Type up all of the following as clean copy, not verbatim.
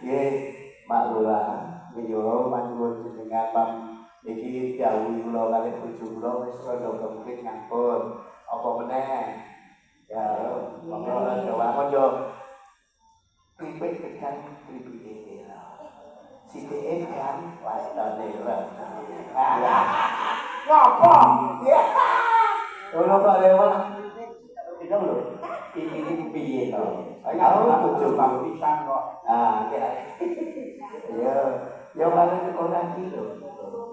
Nggih, Pak Lurah, yo matur jenengan Pak iki dawuh kula kalih bojo kula wis rada kempit ngampun. Apa meneh? Ya, monggo dawangun yo. Kripik tekan kripike lho. Sithike kan wae lho. Ngopo? Ono kok lewat. Itu lho. Iki piye to? Ayo bojo Bang pisan kok. Ah, ya. Ya kali ora iki lho.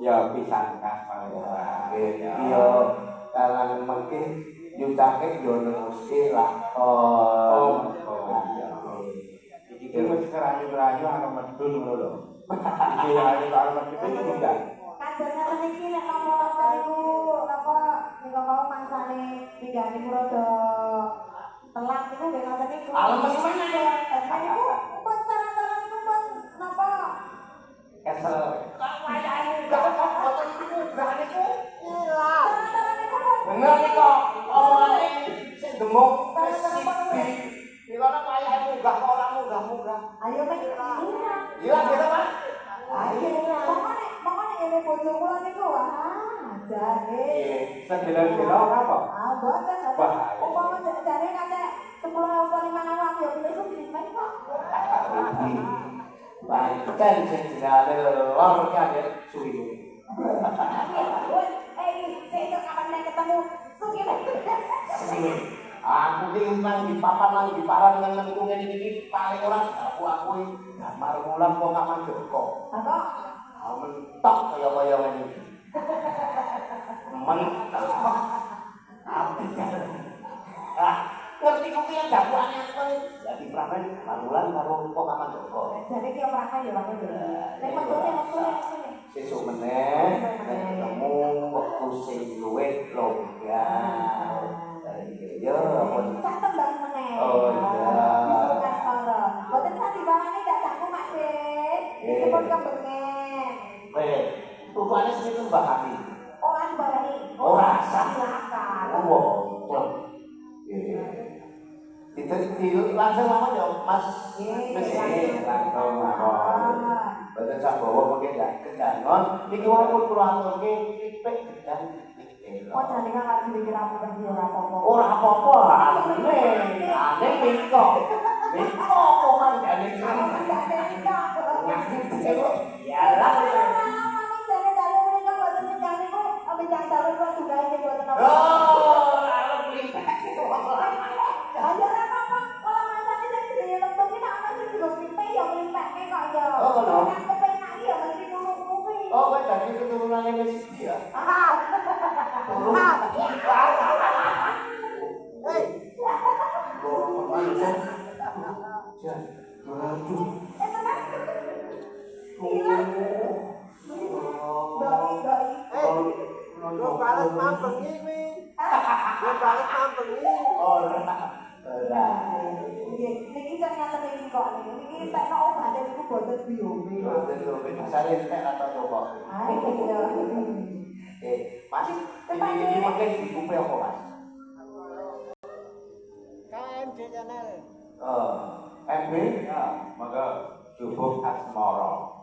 Ya pisan kas nggih. Iya, kalangan mengke nyutake yo neruske lakon. Iki wis kerayu-rayu ana medun ngono lho. Iki ayo karo medun iki enggak. Kadosan iki nek napa-napa niku napa nika mau mangsane pinggane rada telat niku nggih ngoten niku. Alemes meneh. Niku pun cara-cara niku pun napa Kesel. wayahe gak boten niku gak niku. Iya. Cara-cara niku pun Bener niku omongane sing gemuk sithik. Niku ana wayahe munggah kok ora munggah-munggah. ayo mek Iya gitu Pak. ayo pokoknya ini bojo kula niku jane Segila-gila apa? boten Wah. umpama jane kate 10.000 5.000 aku ya pilih sumpah kok. Pancen sing jenenge lor ki ada suwi. Saya kapan nek ketemu suki Suwi. Aku ki nang di papan nang di paran nang niku ngene iki paling ora aku gambar mulang kok kapan joko. apa Mentok kaya ngene iki. Mentok. Apa ah, ngerti kok ki dakwaan aku dadi pramen malulan karo kok kapan joko. jane ki ora kan ya wae nek metune Sesuk meneh ketemu wektu sing luwih longgar. Ya, sak tembang meneh. Oh iya. Bisa kastara. Boten sadi bangane dak takku Mak De. Iki pun kebengen. rupane sing Mbah Hati. Oh anu bangane. Ora sah. Silakan. Wah. Itu langsung mawon ya Mas. Wis langsung mawon. Boten sak bawa mengke ndak kedangon. Niki wong kula aturke kripik gedang kripik. Oh jane kan dipikir aku kan ora apa-apa. Ora apa-apa, aneh kok. Kok kan jane ya lah. Jane dalu menika boten nyekane kok ambe jang dalu kok dugae boten apa. Oh, ora beli. Ayo ora apa-apa, kalau masane sing jenenge wektu ki nek ana sing digo pipe ya mlimpeke kok ya. Oh, ngono. Nek kepenak ya mesti nunggu-nunggu. Oh, kowe dadi keturunane wis iki ya. Hei. Kok manusia? Jan, waduh. Doi. Lu balas mampeng iki. Lu balas mampeng iki. Ora. Niki kan ngaten iki kok niki tekno obat niku boten biombe. Boten lho, besare nek ora coba. Ayo iya. Mas, ini mengke dikupe apa, Mas? KMD channel. MB? Ya, monggo Jubuk Asmara.